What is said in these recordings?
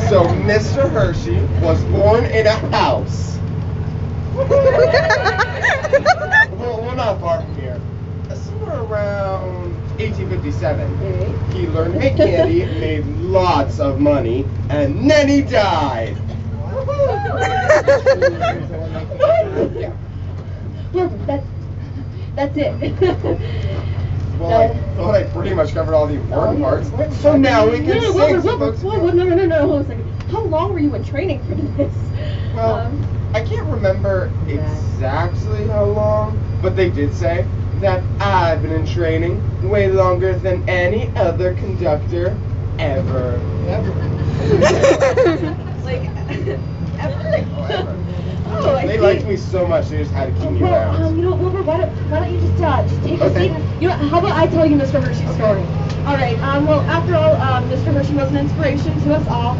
So Mr. Hershey was born in a house. well, not far from here. Somewhere around 1857. He learned to make candy, made lots of money, and then he died. Yeah. Well, that's it. Well, I thought I pretty much covered all the important parts. So now we can sing. No. Hold a second. How long were you in training for this? Well, I can't remember exactly how long, but they did say that I've been in training way longer than any other conductor ever. Like, ever? Oh, I They see. liked me so much, they just had to keep me around. You know, Wilbur, why don't you just take a seat? You know, how about I tell you Mr. Hershey's story? All right. Well, after all, Mr. Hershey was an inspiration to us all.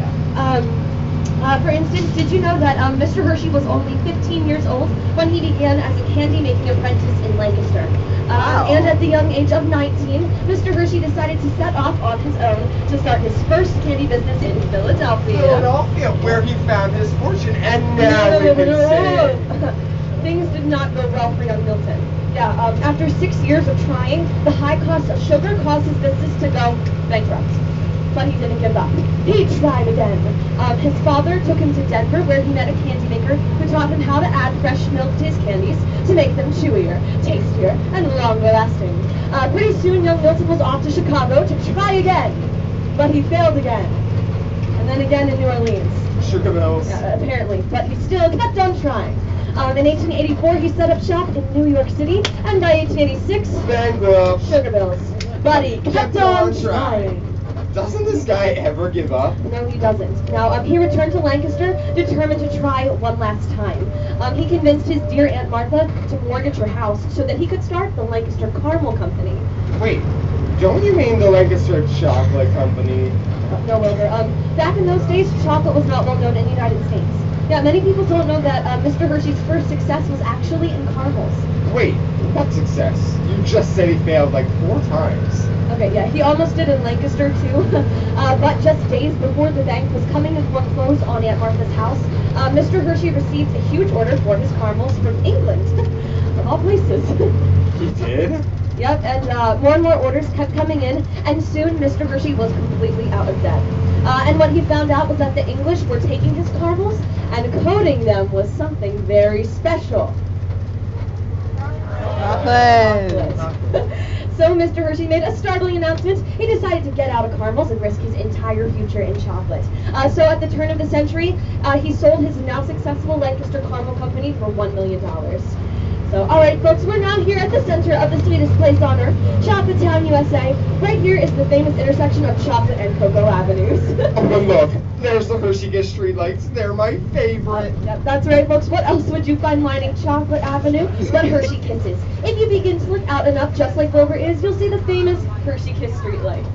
For instance, did you know that Mr. Hershey was only 15 years old when he began as a candy-making apprentice in Lancaster? And at the young age of 19, Mr. Hershey decided to set off on his own to start his first candy business in Philadelphia. Philadelphia, where he found his fortune, and now we can sing. Things did not go well for young Milton. Yeah, after 6 years of trying, the high cost of sugar caused his business to go bankrupt. But he didn't give up. He tried again. His father took him to Denver, where he met a candy maker who taught him how to add fresh milk to his candies to make them chewier, tastier, and longer lasting. Pretty soon, young Milton was off to Chicago to try again. But he failed again. And then again in New Orleans. Sugar Bills. Apparently. But he still kept on trying. In 1884, he set up shop in New York City, and by 1886, bankrupt. Sugar Bills. But he kept on trying. Doesn't this guy ever give up? No, he doesn't. Now, he returned to Lancaster, determined to try one last time. He convinced his dear Aunt Martha to mortgage her house so that he could start the Lancaster Caramel Company. Wait, don't you mean the Lancaster Chocolate Company? No, Wilbur. Back in those days, chocolate was not well known in the United States. Yeah, many people don't know that Mr. Hershey's first success was actually in caramels. Wait, what success? You just said he failed like 4 times. Okay, yeah, he almost did in Lancaster too. But just days before the bank was coming to foreclose on Aunt Martha's house, Mr. Hershey received a huge order for his caramels from England, of all places. He did? Yep, and more orders kept coming in, and soon Mr. Hershey was completely out of debt. And what he found out was that the English were taking his caramels and coating them with something very special. Chocolate. So Mr. Hershey made a startling announcement. He decided to get out of caramels and risk his entire future in chocolate. So at the turn of the century, he sold his now successful Lancaster Caramel Company for $1 million. So, all right, folks, we're now here at the center of the sweetest place on earth, Chocolate Town, USA. Right here is the famous intersection of Chocolate and Cocoa Avenues. Oh, look, there's the Hershey Kiss streetlights. They're my favorite. Yep, that's right, folks. What else would you find lining Chocolate Avenue but Hershey Kisses? If you begin to look out enough, just like Wilbur is, you'll see the famous Hershey Kiss streetlights.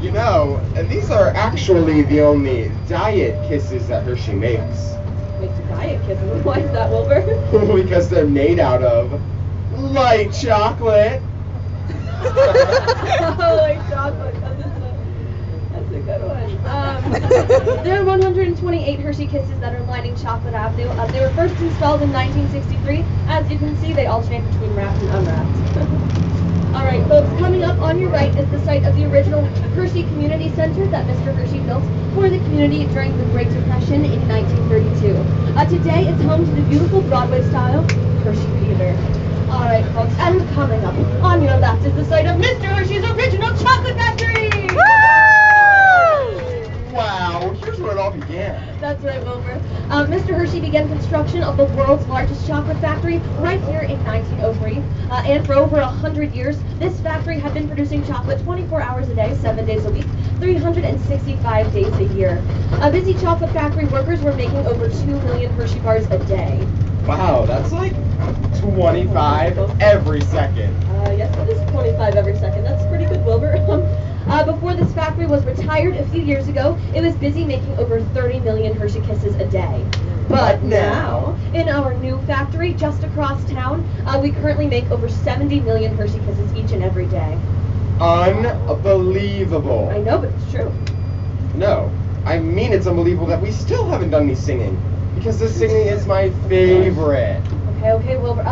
You know, these are actually the only diet kisses that Hershey makes. Makes a diet kisses. Why is that, Wilbur? Because they're made out of light chocolate. Light chocolate. That's a good one. There are 128 Hershey Kisses that are lining Chocolate Avenue. They were first installed in 1963. As you can see, they alternate between wrapped and unwrapped. All right, folks, coming up on your right is the site of the original Hershey Community Center that Mr. Hershey built for the community during the Great Depression in 1932. Today, it's home to the beautiful Broadway-style Hershey Theater. All right, folks, and coming up on your left is the site of Mr. Hershey's original chocolate factory! Wow, here's where it all began. That's right, Wilbur. Mr. Hershey began construction of the world's largest chocolate factory right here in 1903. And for over 100 years, this factory had been producing chocolate 24 hours a day, 7 days a week, 365 days a year. Busy chocolate factory workers were making over 2 million Hershey bars a day. Wow, that's like 25 every second. Yes, it is 25 every second. That's pretty good, Wilbur. Before this factory was retired a few years ago, it was busy making over 30 million Hershey Kisses a day. But now, in our new factory just across town, we currently make over 70 million Hershey Kisses each and every day. Unbelievable. I know, but it's true. No, I mean, it's unbelievable that we still haven't done any singing. Because this singing is my favorite. Okay, Wilbur.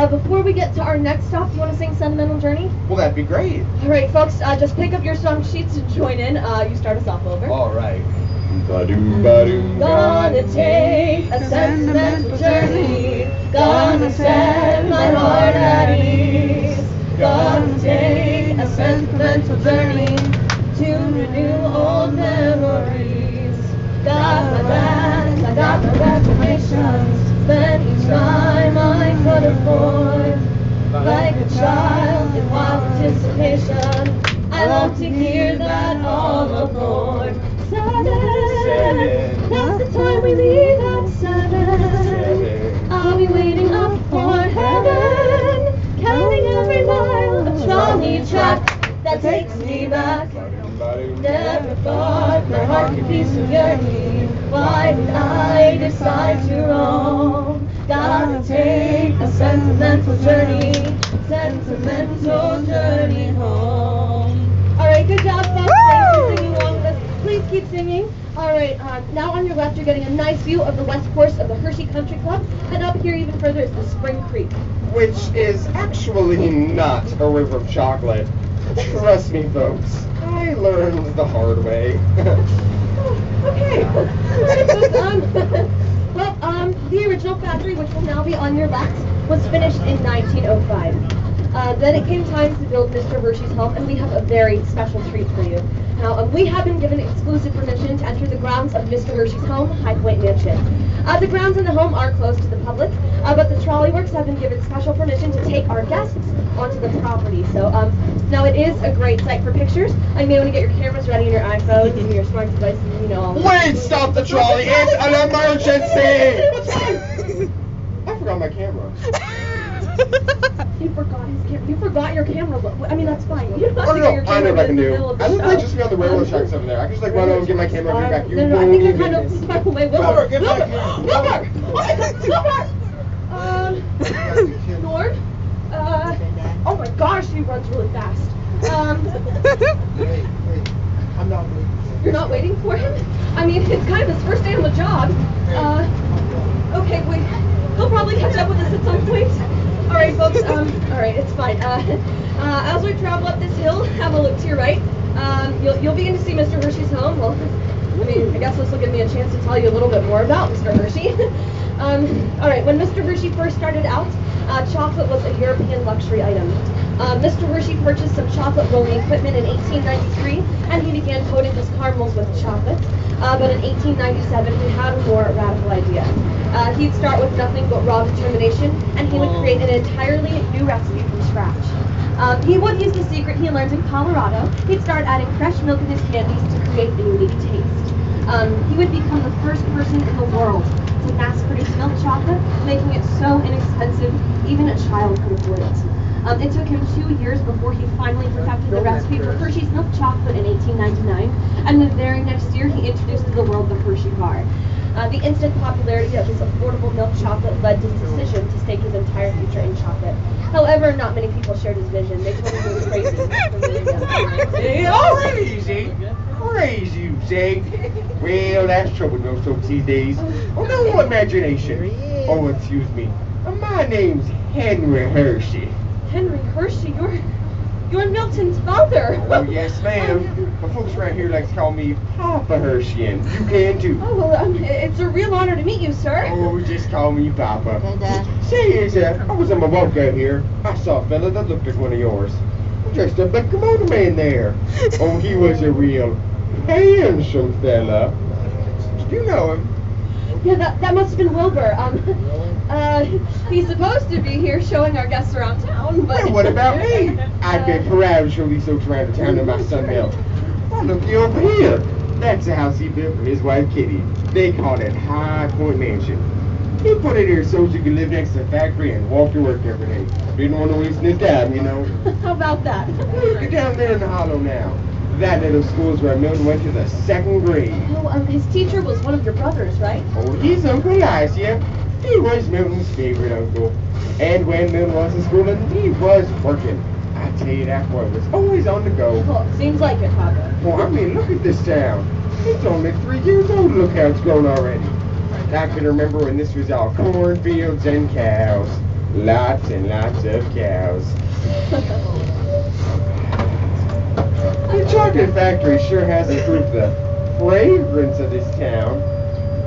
Before we get to our next stop, do you want to sing Sentimental Journey? Well, that'd be great. All right, folks, just pick up your song sheets and join in. You start us off, Wilbur. All right. Ba-doom, Gonna take a sentimental journey. Gonna set my heart at ease. Gonna take a sentimental journey to renew old memories. Got my bags, I got my reservations. Spent each time I could afford. Like a child in wild anticipation, I love to hear that all aboard. 7, that's the time we leave at 7. I'll be waiting up for heaven, counting every mile, a trolley track that takes me back. Never thought my heart could be so yearning. Why did I decide to roam? Gotta take a sentimental journey home. Alright, good job, folks. Thanks for singing along with us. Please keep singing. Alright, now on your left you're getting a nice view of the west course of the Hershey Country Club, and up here even further is the Spring Creek. Which is actually not a river of chocolate. Trust me, folks. I learned the hard way. Okay. Well, the original factory, which will now be on your left, was finished in 1905. Then it came time to build Mr. Hershey's home, and we have a very special treat for you. Now, we have been given exclusive permission to enter the grounds of Mr. Hershey's home, High Point Mansion. The grounds in the home are closed to the public, but the trolley works have been given special permission to take our guests onto the property. So, now it is a great site for pictures. I may want to get your cameras ready and your iPhones and your smart devices, you know. Wait, stop the trolley! It's an emergency! I forgot my camera. He forgot his camera. You forgot your camera. I mean, that's fine. You don't have Oh to no, get your I know camera what I can in the do. middle of the I look show. like just be on the railroad tracks over there. I can just like run over and get my camera and bring back. You No, I won't think you're even kind of miss. far away. Wilbur, get back here. Wilbur! Wilbur! Lord? Oh my gosh, he runs really fast. Wait, I'm not waiting. You're not waiting for him? I mean, it's kind of his first day on the job. Okay, wait. He'll probably catch up with us at some point. All right, folks. All right, it's fine. As we travel up this hill, have a look to your right. You'll begin to see Mr. Hershey's home. Well, I mean, I guess this will give me a chance to tell you a little bit more about Mr. Hershey. All right, when Mr. Hershey first started out, chocolate was a European luxury item. Mr. Hershey purchased some chocolate rolling equipment in 1893, and he began coating his caramels with chocolate. But in 1897, he had a more radical idea. He'd start with nothing but raw determination, and he would create an entirely new recipe from scratch. He would use the secret he learned in Colorado. He'd start adding fresh milk in his candies to create a unique taste. He would become the first person in the world to mass-produce milk chocolate, making it so inexpensive even a child could afford it. It took him 2 years before he finally perfected the recipe for Hershey's milk chocolate in 1899, and the very next year he introduced to the world the Hershey bar. The instant popularity of his affordable milk chocolate led to his decision to stake his entire future in chocolate. However, not many people shared his vision. They told him he was crazy. Crazy, you say? Well, that's trouble with those folks these days. Oh, no imagination. Oh, excuse me. My name's Henry Hershey. Henry Hershey, you're Milton's father. Oh, yes, ma'am. My folks around here like to call me Papa Hershey, and you can too. Oh, well, it's a real honor to meet you, sir. Oh, just call me Papa. Say, I was on my walk out here. I saw a fella that looked like one of yours. Dressed up like the motor man there. Oh, he was a real handsome fella. Did you know him? Yeah, that must have been Wilbur. He's supposed to be here showing our guests around town, but... Well, what about me? I'd be proud to show these folks around the town in my son milk. Oh, look, you over here. That's the house he built for his wife, Kitty. They call it High Point Mansion. He put it here so you could live next to the factory and walk to work every day. Didn't want to waste his time, you know. How about that? Look down there in the hollow now. That little school's where Milton went to the 2nd grade. Oh, his teacher was one of your brothers, right? Oh, he's Uncle Elisha. He was Milton's favorite uncle. And when Milton wasn't schooling, he was working. I tell you, that boy was always on the go. Oh, seems like it, Papa. Well, I mean, look at this town. It's only 3 years old. Look how it's grown already. I can remember when this was all cornfields and cows. Lots and lots of cows. The chocolate factory sure has improved the fragrance of this town.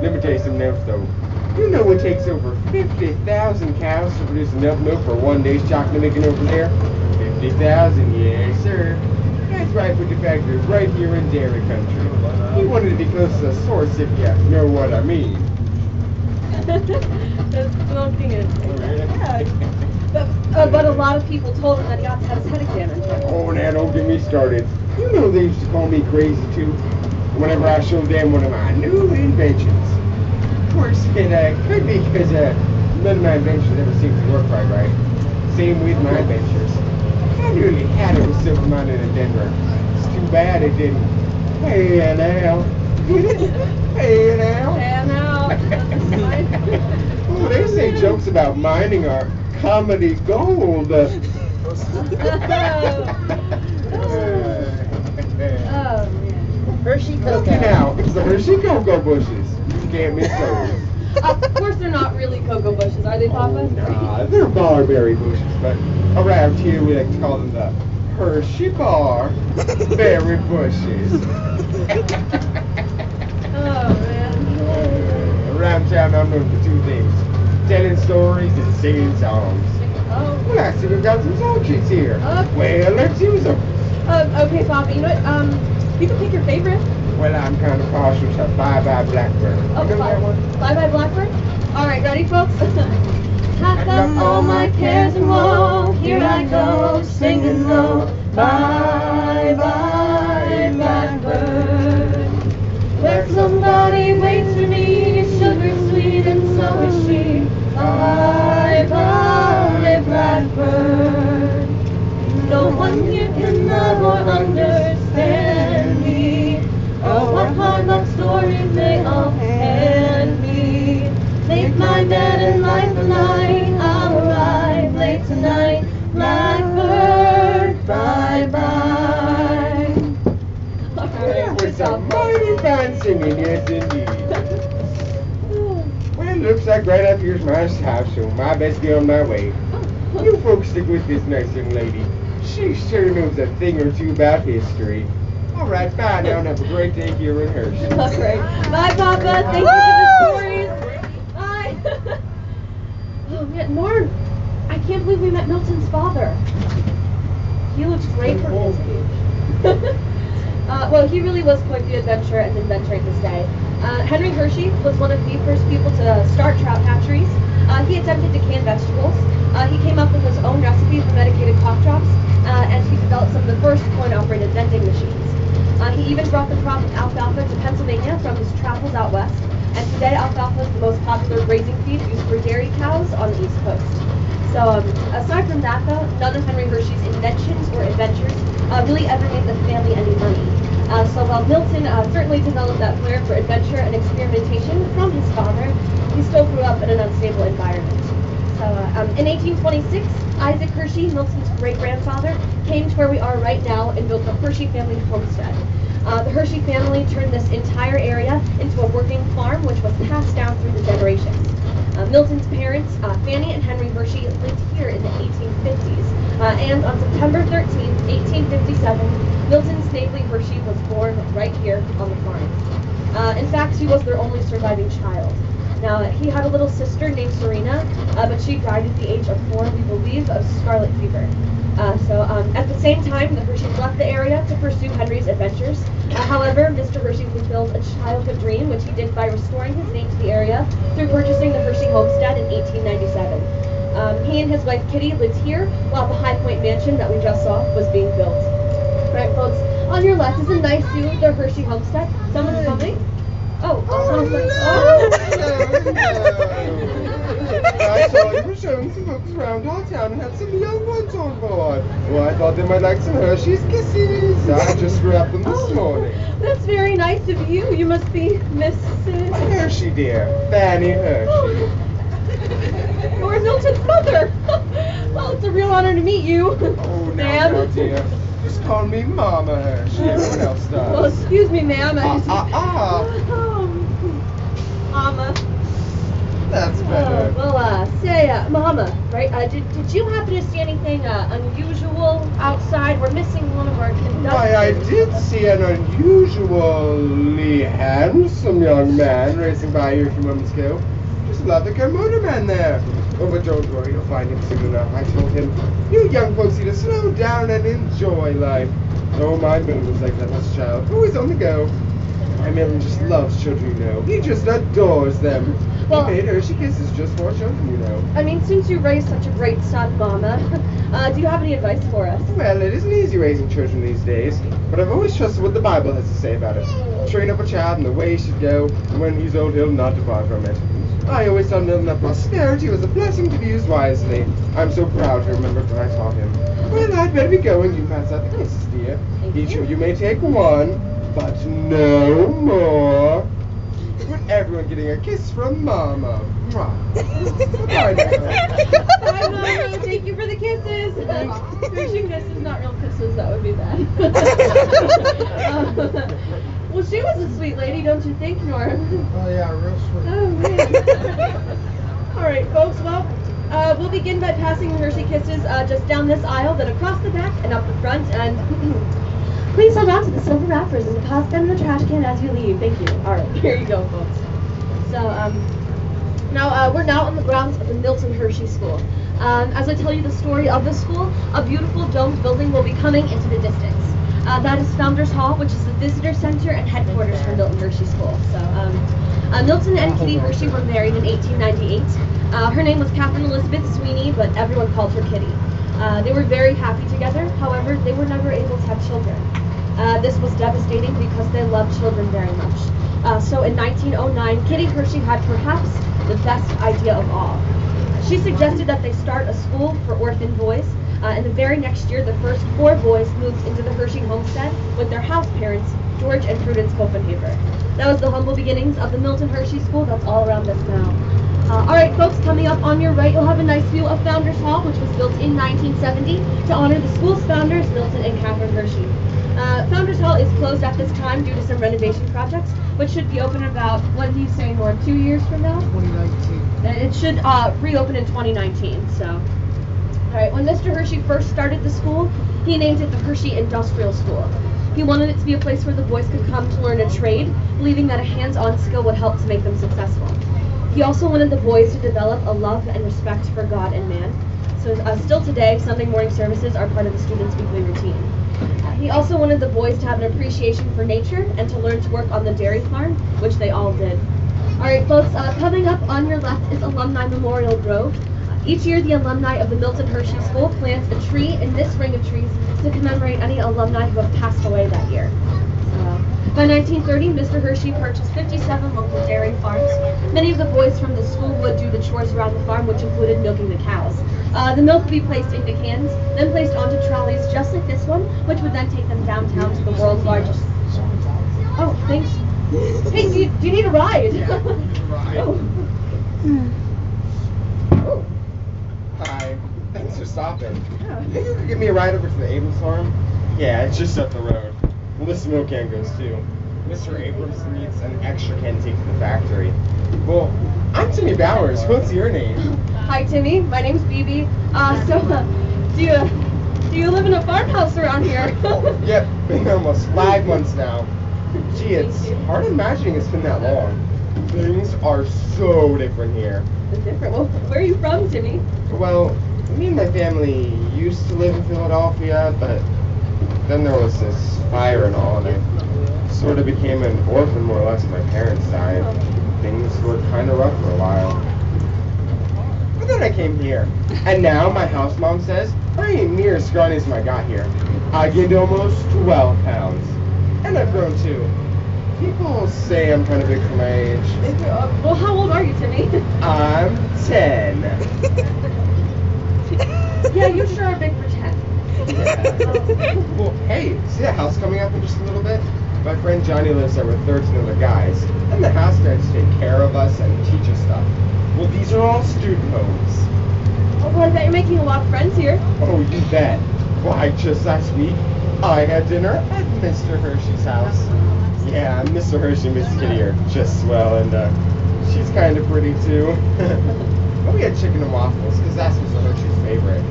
Let me tell you something else though. You know it takes over 50,000 cows to produce enough milk for one day's chocolate making over there? 50,000, yes sir. That's why I put the factory right here in dairy country. He wanted to be close to the source if you know what I mean. That's smoking it. But a lot of people told him that he ought to have his head examined. Oh, now don't get me started. You know they used to call me crazy too, whenever I showed them one of my new inventions. Of course, it could be because none of my inventions ever seemed to work right. Same with my adventures. I nearly had it with Silver Mountain in Denver. It's too bad it didn't. Hey now. Hey now. Hey now. Oh, they say jokes about mining are comedy gold. Oh, man. Hershey Look Cocoa. now, it's the Hershey Cocoa bushes. You can't miss those. Of course they're not really cocoa bushes, are they, Papa? Nah, they're barberry bushes, but around here we like to call them the Hershey Bar Berry Bushes. Oh, man. Around town I'm known for two things, telling stories and singing songs. Oh. Well, I see we've got some song sheets here. Well, let's use them. Okay, Papa, you know what? You can pick your favorite. Well, I'm kind of partial to Bye Bye Blackbird. Oh, You know that one? Bye Bye Blackbird? Alright, ready, folks? Pack up all my cares and woe, here I go, singing low. Bye Bye Blackbird. Where somebody waits for me, sugar sweet and so is she. Bye Bye Blackbird. No one here can love or understand me. Oh, what hard luck stories they all hand me. Make my bed and light the night. I'll arrive late tonight. Blackbird, bye bye. That was some mighty fine singing, yes indeed. Well, it looks like right up here's my house, so I best get on my way. You folks stick with this nice young lady. She sure knows a thing or two about history. All right, bye now, and have a great day here in Hershey. Okay. Bye, Papa. Thank you for the stories. Bye. Oh, man, Norm, I can't believe we met Milton's father. He looks great for his age. Well, he really was quite the adventurer and inventor at this day. Henry Hershey was one of the first people to start trout hatcheries. He attempted to can vegetables. He came up with his own recipe for medicated cough drops, and he developed some of the first coin-operated vending machines. He even brought the crop of alfalfa to Pennsylvania from his travels out west, and today alfalfa is the most popular grazing feed used for dairy cows on the East Coast. So, aside from that though, none of Henry Hershey's inventions or adventures really ever made the family any money. So while Milton certainly developed that flair for adventure and experimentation from his father, he still grew up in an unstable environment. So in 1826, Isaac Hershey, Milton's great-grandfather, came to where we are right now and built the Hershey family homestead. The Hershey family turned this entire area into a working farm which was passed down through the generations. Milton's parents, Fanny and Henry Hershey, lived here in the 1850s. And on September 13, 1857, Milton Snavely Hershey was born right here on the farm. In fact, he was their only surviving child. Now, he had a little sister named Serena, but she died at the age of 4, we believe, of scarlet fever. At the same time, the Hersheys left the area to pursue Henry's adventures. However, Mr. Hershey fulfilled a childhood dream, which he did by restoring his name to the area through purchasing the Hershey homestead in 1897. He and his wife Kitty lived here, while the High Point mansion that we just saw was being built. Right, folks, on your left is a nice view of the Hershey homestead. Someone's coming. Oh, someone's coming. I saw you were showing some books around our town and had some young ones on board. Well, I thought they might like some Hershey's Kisses. I just grabbed them this morning. That's very nice of you. You must be Mrs. Hershey, dear. Fanny Hershey. You're Milton's mother. Well, it's a real honor to meet you. Oh, now, Ma'am. dear. Just call me Mama Hershey. Everyone else does. Well, excuse me, ma'am. Mama. That's better. Mama, right? Did you happen to see anything unusual outside? We're missing one of our conductors. Why, I did see an unusually handsome young man racing by here a few moments ago. Just love the car motorman there. Oh, but don't worry, you'll find him soon enough. I told him, you young folks need to slow down and enjoy life. Oh, my Milton was like that as a child. Always on the go. My Milton just loves children, you know. He just adores them. Well, he made Hershey Kisses just for children, you know. I mean, since you raised such a great son, Mama, do you have any advice for us? Well, it isn't easy raising children these days, but I've always trusted what the Bible has to say about it. Train up a child in the way he should go, and when he's old, he'll not depart from it. I always thought Milton that prosperity was a blessing to be used wisely. I'm so proud to remember what I taught him. Well, I'd better be going. You pass out the kisses, dear. Each of you may take one, but no more. With everyone getting a kiss from Mama. Mwah. Bye now. Bye, Mama. Thank you for the kisses. Hershey Kisses, not real kisses. That would be bad. Well, she was a sweet lady, don't you think, Norm? Oh yeah, real sweet. Oh, man. All right, folks. Well, we'll begin by passing the Hershey Kisses just down this aisle, then across the back and up the front. And please hold on to the silver wrappers and deposit them in the trash can as you leave. Thank you. All right, here you go, folks. So, now we're now on the grounds of the Milton Hershey School. As I tell you the story of the school, a beautiful domed building will be coming into the distance. That is Founders Hall, which is the visitor center and headquarters for Milton Hershey School. So, Milton and Kitty Hershey were married in 1898. Her name was Catherine Elizabeth Sweeney, but everyone called her Kitty. They were very happy together. However, they were never able to have children. This was devastating because they loved children very much. So in 1909, Kitty Hershey had perhaps the best idea of all. She suggested that they start a school for orphan boys. And the very next year, the first 4 boys moved into the Hershey homestead with their house parents, George and Prudence Copenhaver. That was the humble beginnings of the Milton Hershey School that's all around us now. All right, folks, coming up on your right, you'll have a nice view of Founders Hall, which was built in 1970 to honor the school's founders, Milton and Catherine Hershey. Founders Hall is closed at this time due to some renovation projects, which should be open about, what did you say, Norm, 2 years from now? 2019. It should reopen in 2019, so. All right, when Mr. Hershey first started the school, he named it the Hershey Industrial School. He wanted it to be a place where the boys could come to learn a trade, believing that a hands-on skill would help to make them successful. He also wanted the boys to develop a love and respect for God and man. So still today, Sunday morning services are part of the students' weekly routine. He also wanted the boys to have an appreciation for nature and to learn to work on the dairy farm, which they all did. All right, folks, coming up on your left is Alumni Memorial Grove. Each year, the alumni of the Milton Hershey School plant a tree in this ring of trees to commemorate any alumni who have passed away that year. By 1930, Mr. Hershey purchased 57 local dairy farms. Many of the boys from the school would do the chores around the farm, which included milking the cows. The milk would be placed into cans, then placed onto trolleys just like this one, which would then take them downtown to the world's largest... Oh, thanks. Hey, do you need a ride? Oh. Hi. Thanks for stopping. Yeah. Think you could give me a ride over to the Abrams farm? Yeah, it's just up the road. Well, this milk can goes too. Mr. Abrams needs an extra can to take to the factory. Well, I'm Timmy Bowers. What's your name? Hi, Timmy. My name's Bibi. Do you live in a farmhouse around here? Yep, been here almost 5 months now. Gee, it's hard imagining it's been that long. Things are so different here. It's different. Well, where are you from, Timmy? Well, me and my family used to live in Philadelphia, but then there was this fire and all, and I sort of became an orphan more or less when my parents died. Things were kind of rough for a while. But then I came here, and now my house mom says I ain't near as scrawny as when I got here. I gained almost 12 pounds, and I've grown too. People say I'm kind of big for my age. Well, how old are you, Timmy? I'm 10. Yeah, you sure are big for 10. Yeah. Well, hey, see that house coming up in just a little bit? My friend Johnny lives there with 13 other guys, and the house guys take care of us and teach us stuff. Well, these are all student homes. Oh, well, I bet you're making a lot of friends here. Oh, you bet. Why, just last week, I had dinner at Mr. Hershey's house. Yeah, Mr. Hershey and Miss Kitty are just swell, and she's kind of pretty too. But we had chicken and waffles, because that's Mr. Hershey's favorite.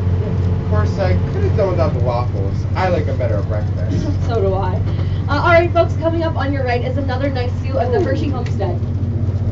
Of course, I could have done without the waffles. I like them better at breakfast. So do I. Alright folks, coming up on your right is another nice view of the Hershey homestead.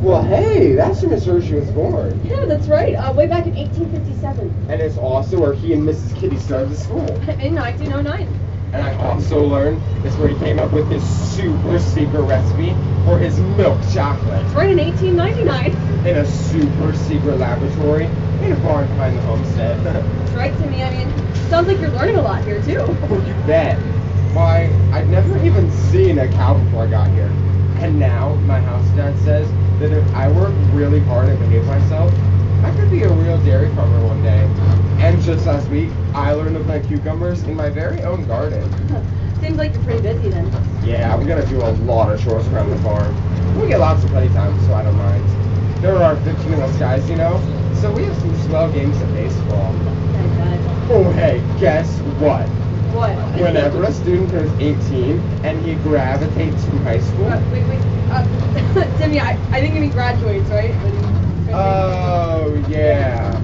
Well, hey, that's where Miss Hershey was born. Yeah, that's right. Way back in 1857. And it's also where he and Mrs. Kitty started the school. In 1909. And I also learned it's where he came up with his super secret recipe for his milk chocolate. That's right, in 1899. In a super secret laboratory in a barn behind the homestead. That's right, Timmy. I mean, sounds like you're learning a lot here, too. Oh, you bet. Why, I'd never even seen a cow before I got here. And now, my house dad says that if I work really hard and behave myself, I could be a real dairy farmer one day. And just last week, I learned to plant cucumbers in my very own garden. Seems like you're pretty busy then. Yeah, we gotta do a lot of chores around the farm. We get lots of playtime, so I don't mind. There are 15 of us guys, you know, so we have some swell games of baseball. Thank God. Oh, hey, guess what? What? Whenever a student turns 18 and he gravitates from high school. Wait. Timmy, I think he graduates, right? Oh, yeah.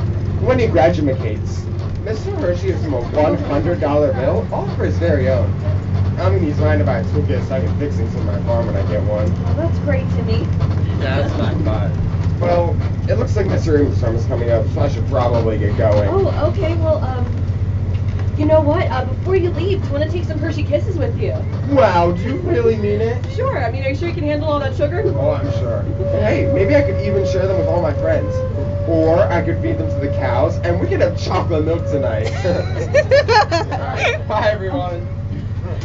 When he graduates, Mr. Hershey gives him a $100 bill, all for his very own. I mean, he's trying to buy a toolkit so I can fix things on my farm when I get one. Oh, that's great, Timmy. Yeah, that's not bad. Well, it looks like Mr. English term is coming up, so I should probably get going. Oh, okay. Well, you know what? Before you leave, do you want to take some Hershey Kisses with you? Wow, do you really mean it? Sure. I mean, are you sure you can handle all that sugar? Oh, I'm sure. Hey, maybe I could even share them with all my friends. Or I could feed them to the cows, and we could have chocolate milk tonight. Alright, bye, everyone.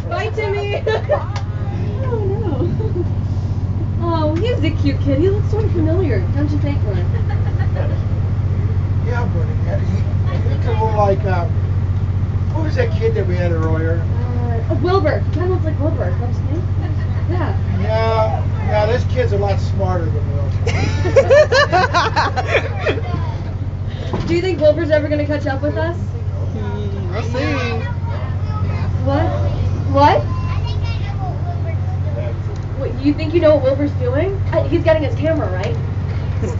Bye, Timmy. Oh, no. Oh, he's a cute kid. He looks sort of familiar, don't you think, Glenn? Yeah, buddy. He looks a little like, what was that kid that we had earlier? Wilbur. Kind of looks like Wilbur, don't you think? Yeah. Yeah, this kid's a lot smarter than Will. Do you think Wilbur's ever going to catch up with us? We'll see. What? What? What, you think you know what Wilbur's doing? He's getting his camera, right?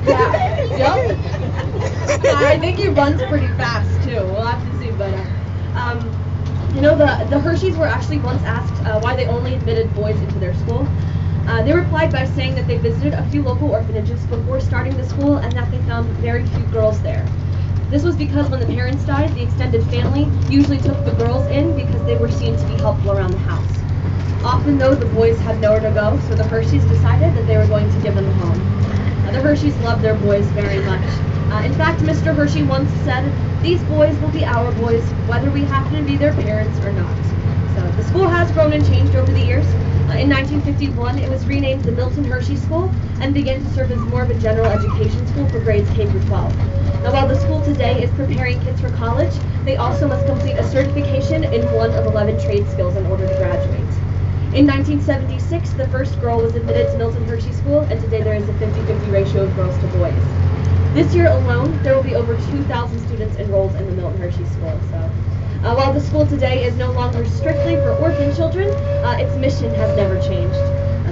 Yeah. Yep. I think he runs pretty fast too. We'll have to see, but you know, the Hersheys were actually once asked why they only admitted boys into their school. They replied by saying that they visited a few local orphanages before starting the school and that they found very few girls there. This was because when the parents died, the extended family usually took the girls in because they were seen to be helpful around the house. Often though, the boys had nowhere to go, so the Hersheys decided that they were going to give them a home. The Hersheys loved their boys very much. In fact, Mr. Hershey once said, "These boys will be our boys, whether we happen to be their parents or not." So the school has grown and changed over the years. In 1951, it was renamed the Milton Hershey School and began to serve as more of a general education school for grades K through 12. Now, while the school today is preparing kids for college, they also must complete a certification in one of 11 trade skills in order to graduate. In 1976, the first girl was admitted to Milton Hershey School, and today there is a 50-50 ratio of girls to boys. This year alone, there will be over 2,000 students enrolled in the Milton Hershey School. So, while the school today is no longer strictly for orphan children, its mission has never changed.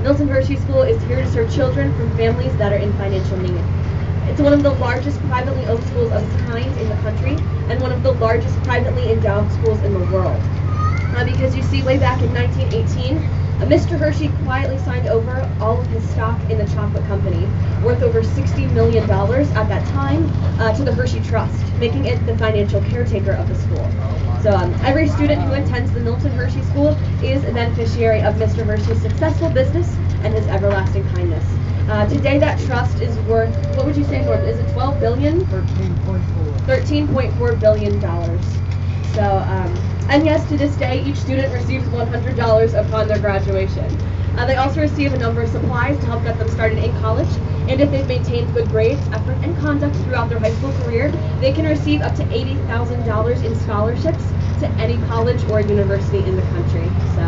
Milton Hershey School is here to serve children from families that are in financial need. It's one of the largest privately owned schools of its kind in the country, and one of the largest privately endowed schools in the world. Because you see, way back in 1918, Mr. Hershey quietly signed over all of his stock in the chocolate company, worth over $60 million at that time, to the Hershey Trust, making it the financial caretaker of the school. So every student who attends the Milton Hershey School is a beneficiary of Mr. Hershey's successful business and his everlasting kindness. Today that trust is worth, what would you say, Norm? Is it $12 billion? 13.4. $13.4 billion. So, and yes, to this day, each student receives $100 upon their graduation. They also receive a number of supplies to help get them started in college, and if they've maintained good grades, effort, and conduct throughout their high school career, they can receive up to $80,000 in scholarships to any college or university in the country. So,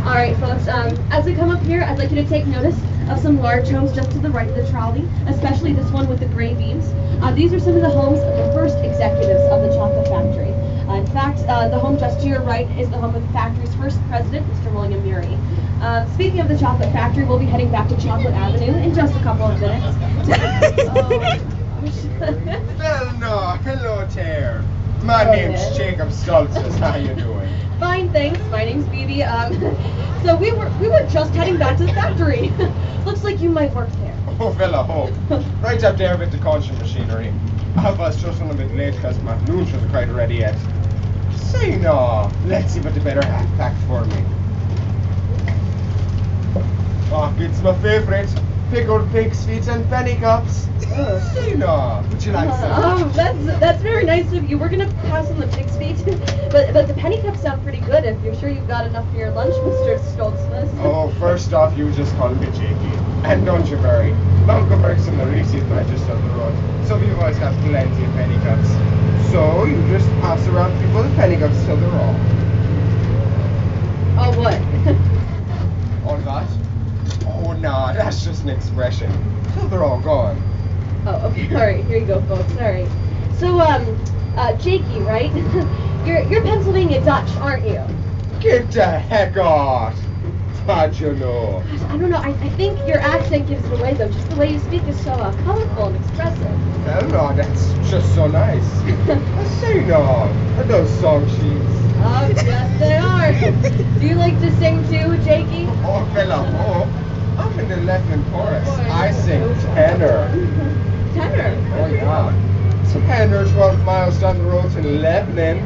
all right, folks, as we come up here, I'd like you to take notice of some large homes just to the right of the trolley, especially this one with the gray beams. These are some of the homes of the first executives of the chocolate factory. In fact, the home just to your right is the home of the factory's first president, Mr. William Murray. Speaking of the chocolate factory, we'll be heading back to Chocolate Avenue in just a couple of minutes. Well, no, hello, Tare. My name's Jacob Stoltzfus. How you doing? Fine, thanks. My name's Phoebe. So we were just heading back to the factory. Looks like you might work there. Oh, fella, oh. Right up there with the conching machinery. I was just on a bit late because my lunch wasn't quite ready yet. Say no, let's see what the better half packed for me. Oh, it's my favorite. Pickled pig's feet and penny cups. Say no, would you like some? Oh, that's very nice of you. We're gonna pass on the pig's feet, but the penny cups sound pretty good. If you're sure you've got enough for your lunch, Mr. Stoltzfus. Oh, first off, you just call me Jakey. And don't you worry, Uncle works in the receipt register of the road, so we always have plenty of penny cups. So you just pass around people the penny cups till they're all. Oh, what? All that? Oh, nah, that's just an expression. Till they're all gone. Oh, okay. All right. Here you go, folks. All right. So, Jakey, right? You're Pennsylvania Dutch, aren't you? Get the heck off! How'd you know? Gosh, I don't know. I think your accent gives it away, though. Just the way you speak is so colorful and expressive. Well, no, that's just so nice. I say no, are those song sheets? Oh, yes, they are. Do you like to sing too, Jakey? Oh, fella, oh. I'm in the Lebanon chorus. I sing tenor. Tenor? Oh, yeah. 10 or 12 miles down the road to Lebanon.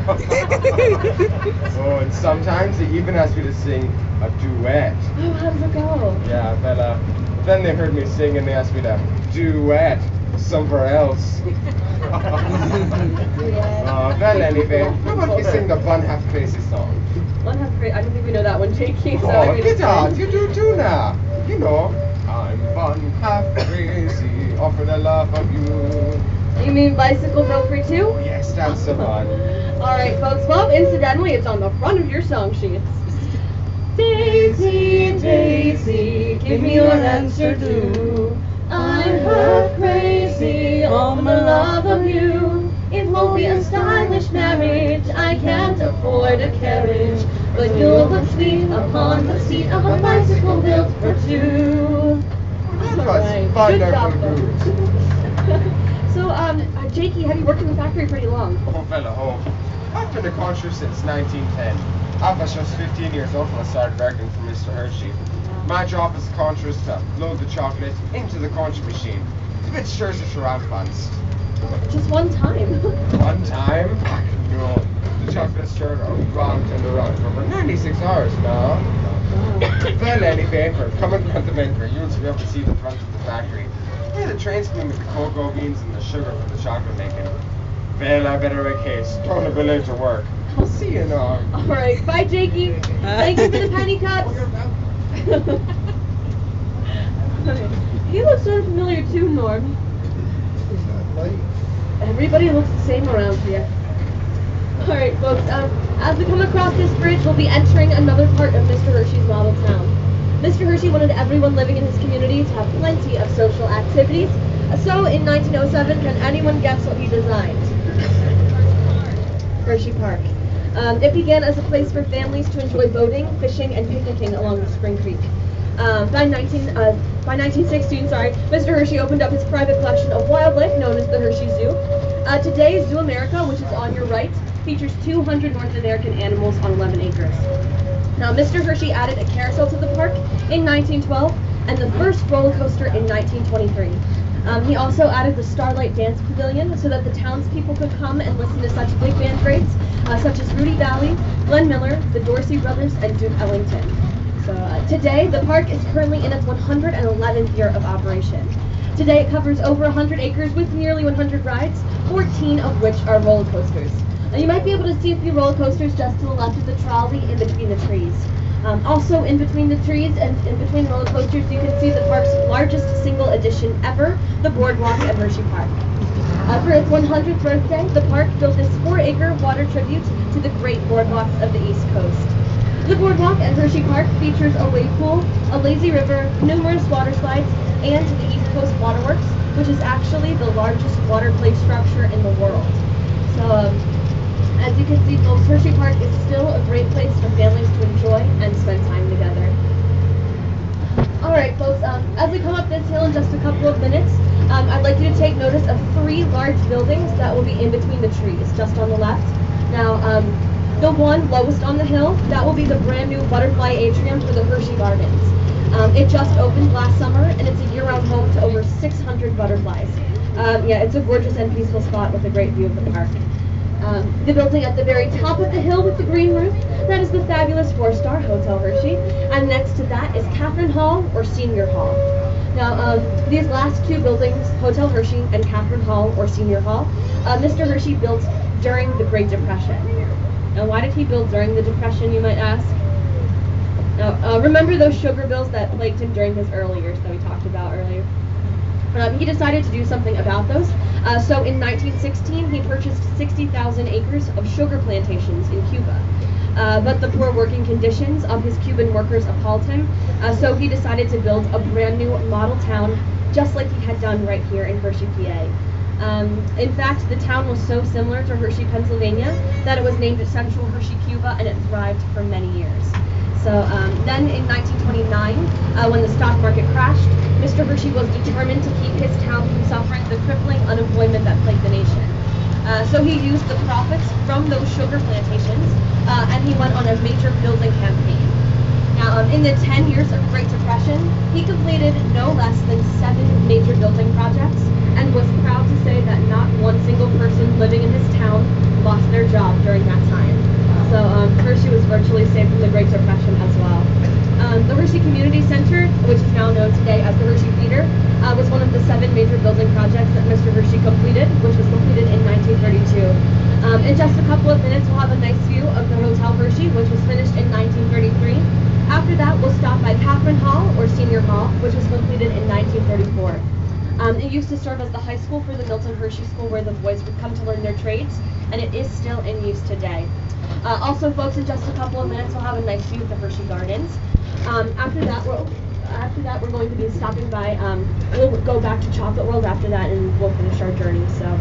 Oh, and sometimes they even ask me to sing a duet. Oh, how does it go? Yeah, but then they heard me sing and they asked me to duet somewhere else. Well, anyway, how about we sing the One Half Crazy song? One half crazy. I don't think we know that one, Jakey. So Oh, get out, you do too now. You know, I'm one half crazy, oh, for the love of you. You mean Bicycle Built for Two? Yes, that's the one. All right, folks. Well, incidentally, it's on the front of your song sheets. Daisy, Daisy, give me your answer too. I'm half crazy on the love of you. It won't be a stylish marriage, I can't afford a carriage, but you'll look sweet upon the seat of a bicycle built for two. That All was right. fun, Good job, folks. So, Jakey, have you worked in the factory pretty long? Oh, fella, oh. I've been a concher since 1910. I was just 15 years old when I started working for Mr. Hershey. My job as a concher is to load the chocolate into the concher machine. It's a bit sure as around once. Just one time. One time? No. The chocolate stirred around and around for over 96 hours now. Well, anyway, for coming from the milker, you'll be able to see the front of the factory. Yeah, the train's coming with the cocoa beans and the sugar for the chocolate making. Well, I better make haste. Don't have late to work. I'll see you now. All right, bye, Jakey. Thank you for the penny cups. You look sort of familiar too, Norm. Everybody looks the same around here. All right, folks. As we come across this bridge, we'll be entering another part of Mr. Hershey's model town. Mr. Hershey wanted everyone living in his community to have plenty of social activities. So, in 1907, can anyone guess what he designed? Hershey Park. It began as a place for families to enjoy boating, fishing, and picnicking along the Spring Creek. By 1916, Mr. Hershey opened up his private collection of wildlife known as the Hershey Zoo. Today, Zoo America, which is on your right, features 200 North American animals on 11 acres. Now, Mr. Hershey added a carousel to the park in 1912 and the first roller coaster in 1923. He also added the Starlight Dance Pavilion so that the townspeople could come and listen to such big band greats such as Rudy Valley, Glenn Miller, the Dorsey Brothers, and Duke Ellington. So today, the park is currently in its 111th year of operation. Today, it covers over 100 acres with nearly 100 rides, 14 of which are roller coasters. Now, you might be able to see a few roller coasters just to the left of the trolley in between the trees. Also, in between the trees and in between roller coasters, you can see the park's largest single addition ever, the boardwalk at Hershey Park. For its 100th birthday, the park built this 4-acre water tribute to the great boardwalks of the East Coast. The boardwalk at Hershey Park features a wave pool, a lazy river, numerous water slides, and the East Coast Waterworks, which is actually the largest water play structure in the world. So, As you can see, folks, Hershey Park is still a great place for families to enjoy and spend time together. Alright folks, as we come up this hill in just a couple of minutes, I'd like you to take notice of 3 large buildings that will be in between the trees, just on the left. Now, the one lowest on the hill, that will be the brand new butterfly atrium for the Hershey Gardens. It just opened last summer, and it's a year-round home to over 600 butterflies. Yeah, it's a gorgeous and peaceful spot with a great view of the park. The building at the very top of the hill with the green roof, that is the fabulous 4-star Hotel Hershey, and next to that is Catherine Hall or Senior Hall. Now, these last 2 buildings, Hotel Hershey and Catherine Hall or Senior Hall, Mr. Hershey built during the Great Depression. Now, why did he build during the Depression, you might ask? Now, remember those sugar bills that plagued him during his early years that we talked about earlier? He decided to do something about those. So in 1916, he purchased 60,000 acres of sugar plantations in Cuba. But the poor working conditions of his Cuban workers appalled him, so he decided to build a brand new model town, just like he had done right here in Hershey, PA. In fact, the town was so similar to Hershey, Pennsylvania, that it was named Central Hershey, Cuba, and it thrived for many years. So then in 1929, when the stock market crashed, Mr. Hershey was determined to keep his town from suffering the crippling unemployment that plagued the nation. So he used the profits from those sugar plantations, and he went on a major building campaign. Now, in the 10 years of Great Depression, he completed no less than 7 major building projects, and was proud to say that not one single person living in his town lost their job during that time. So Hershey was virtually saved from the Great Depression as well. The Hershey Community Center, which is now known today as the Hershey Theater, was one of the 7 major building projects that Mr. Hershey completed, which was completed in 1932. In just a couple of minutes, we'll have a nice view of the Hotel Hershey, which was finished in 1933. After that, we'll stop by Catherine Hall, or Senior Hall, which was completed in 1934. It used to serve as the high school for the Milton Hershey School, where the boys would come to learn their trades, and it is still in use today. Also, folks, in just a couple of minutes, we'll have a nice view of the Hershey Gardens. After that, we're going to be stopping by. We'll go back to Chocolate World after that, and we'll finish our journey. So,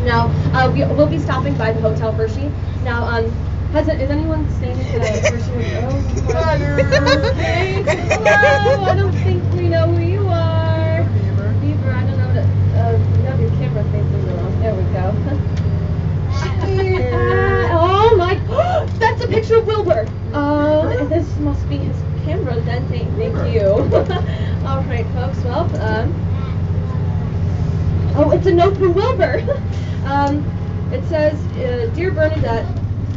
now we'll be stopping by the Hotel Hershey. Now, is anyone staying at the Hershey? Oh, okay. Hello. I don't think we know who you are. Beaver. I don't know what. You have your camera facing the wrong. There we go. Oh my! That's a picture of Wilbur. This must be his camera then. Thank you. All right, folks. Well, oh, it's a note from Wilbur. It says, "Dear Bernadette,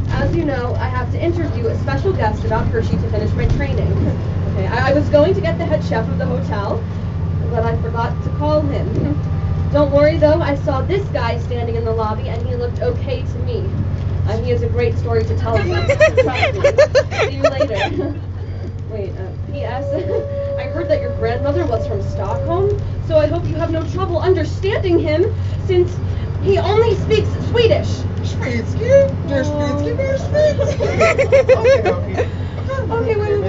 as you know, I have to interview a special guest about Hershey to finish my training. Okay, I was going to get the head chef of the hotel, but I forgot to call him. Don't worry though, I saw this guy standing in the lobby and he looked okay to me. He has a great story to tell you. Trust me. See you later." Wait, P.S. I heard that your grandmother was from Stockholm, so I hope you have no trouble understanding him, since he only speaks Swedish. Schweizky? There's Schweizky, there's Schweizky. Okay, wait.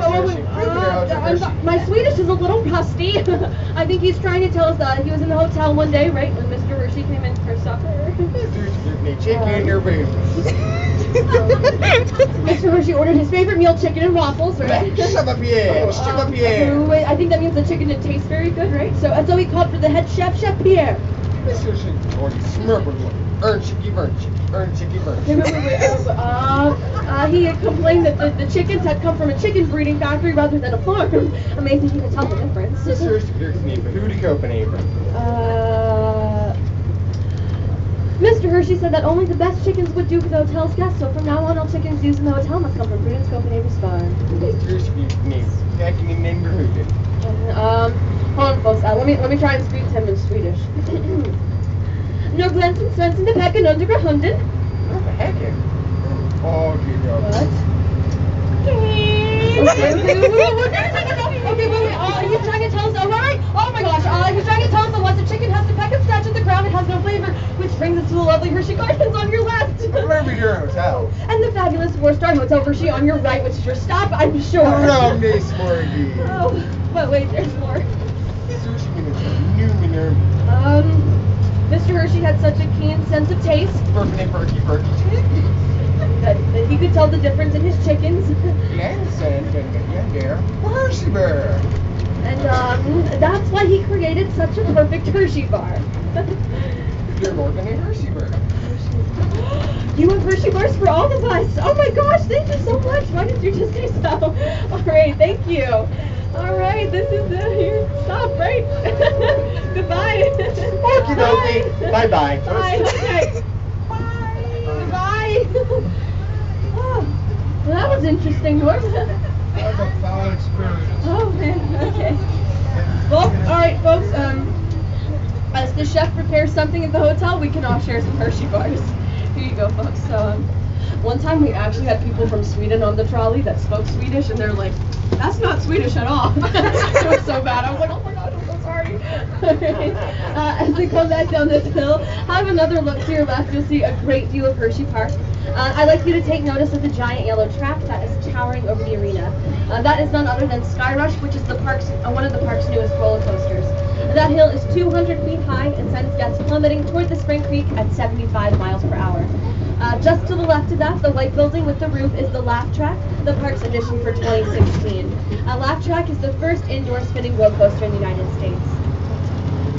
My Swedish is a little rusty. I think he's trying to tell us that he was in the hotel one day, right, when Mr. Hershey came in for supper. Chicken or baby. Mr. Hershey ordered his favorite meal, chicken and waffles, right? Pierre. I think that means the chicken didn't taste very good, right? So he called for the head chef, Chef Pierre. Mr. Hershey ordered smurble. Earn chicky burn. He had complained that the chickens had come from a chicken breeding factory rather than a farm. Amazing he could tell the difference. Mr. Hershey, who to Copenhagen? Mr. Hershey said that only the best chickens would do for the hotel's guests, so from now on, all chickens used in the hotel must come from Prudence Copenhagen's farm. Mr. Hershey, I can name hold on, folks. Let me try and speak to him in Swedish. No Glenson Svensson de Pecken under Hunden. What the heck? Oh, dear God. What? Okay, wait. He's trying to tell us, alright? Oh my gosh, he's trying to tell us that once a chicken has to peck and scratch at the ground, it has no flavor, which brings us to the lovely Hershey Gardens on your left. Remember your hotel. And the fabulous 4-star Hotel Hershey on your right, which is your stop, I'm sure. Around this morning. Oh, but wait, there's more. Mr. Hershey, Mr. Hershey had such a keen sense of taste. Berkey. that he could tell the difference in his chickens. Hershey bar. And that's why he created such a perfect Hershey bar. You're more than a Hershey bar. You have Hershey bars for all of us. Oh my gosh, thank you so much. Why did you just say so? All right, thank you. All right, this is here. Stop, right? Goodbye. Okie dokie. Bye bye. Bye. Okay. Bye. Goodbye. Oh, well, that was interesting, Norm. That was a foul experience. Oh man. Okay. Well, all right, folks. As the chef prepares something at the hotel, we can all share some Hershey bars. Here you go, folks. So, one time we actually had people from Sweden on the trolley that spoke Swedish, and they're like, "That's not Swedish at all." It was so bad. I was like, "Oh my God, I'm so sorry." As we come back down this hill, have another look to your left. You'll see a great view of Hershey Park. I'd like you to take notice of the giant yellow track that is towering over the arena. That is none other than Skyrush, which is the park's one of the park's newest roller coasters. That hill is 200 feet high and sends guests plummeting toward the Spring Creek at 75 miles per hour. Just to the left of that, the white building with the roof is the Laugh Track, the park's addition for 2016. Laugh Track is the first indoor spinning roller coaster in the United States.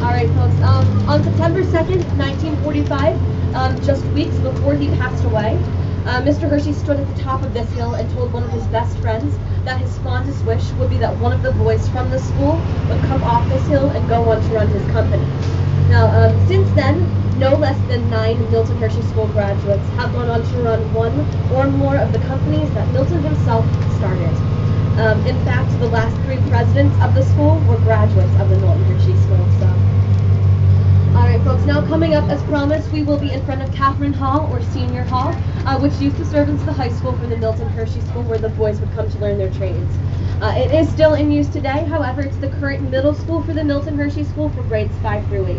All right, folks. On September 2nd, 1945, just weeks before he passed away, Mr. Hershey stood at the top of this hill and told one of his best friends that his fondest wish would be that one of the boys from the school would come off this hill and go on to run his company. Now, since then, no less than 9 Milton Hershey School graduates have gone on to run one or more of the companies that Milton himself started. In fact, the last 3 presidents of the school were graduates of the Milton Hershey School. So. Alright folks, now coming up as promised, we will be in front of Catherine Hall, or Senior Hall, which used to serve as the high school for the Milton Hershey School where the boys would come to learn their trades. It is still in use today, however, it's the current middle school for the Milton Hershey School for grades 5 through 8.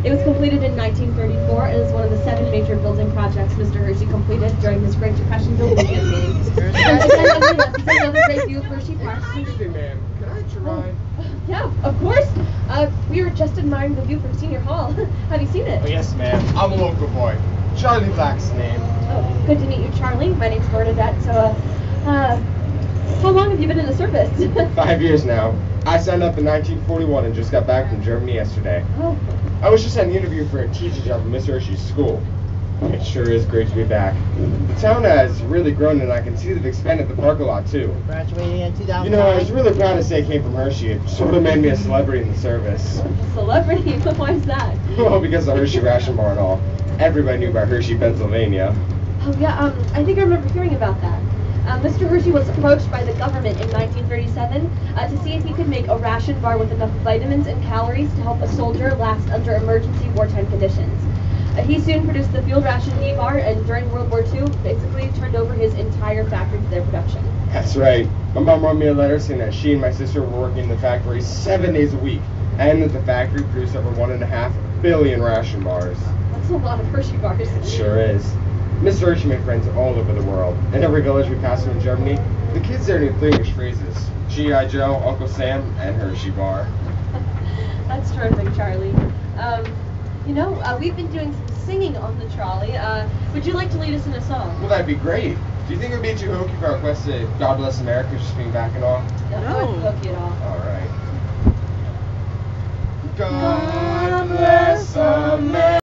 It was completed in 1934 and is one of the 7 major building projects Mr. Hershey completed during his Great Depression building campaign. Another great view of Hershey Park. Excuse me, ma'am. Can I try? Yeah, of course. We were just admiring the view from Senior Hall. Have you seen it? Oh, yes, ma'am. I'm a local boy. Charlie Black's name. Oh, good to meet you, Charlie. My name's Bernadette. So, how long have you been in the service? 5 years now. I signed up in 1941 and just got back from Germany yesterday. Oh. I was just at an interview for a teaching job at Miss Hershey's school. It sure is great to be back. The town has really grown, and I can see they've expanded the park a lot too. Graduating in 2009. You know, I was really proud to say I came from Hershey. It sort of made me a celebrity in the service. A celebrity? Why is that? Well, because of Hershey ration bar and all. Everybody knew about Hershey, Pennsylvania. Oh yeah, I think I remember hearing about that. Mr. Hershey was approached by the government in 1937 to see if he could make a ration bar with enough vitamins and calories to help a soldier last under emergency wartime conditions. He soon produced the field ration D bar, and during World War II, basically turned over his entire factory to their production. That's right. My mom wrote me a letter saying that she and my sister were working in the factory 7 days a week, and that the factory produced over 1.5 billion ration bars. That's a lot of Hershey bars. It sure is. Miss Hershey made friends all over the world. In every village we passed through in Germany, the kids there knew 3 English phrases: G.I. Joe, Uncle Sam, and Hershey bar. That's terrific, Charlie. You know, we've been doing some singing on the trolley. Would you like to lead us in a song? Well, that'd be great. Do you think it would be too hokey if I requested God Bless America just being back and all? No, I wouldn't hook you at all. All right. God bless America.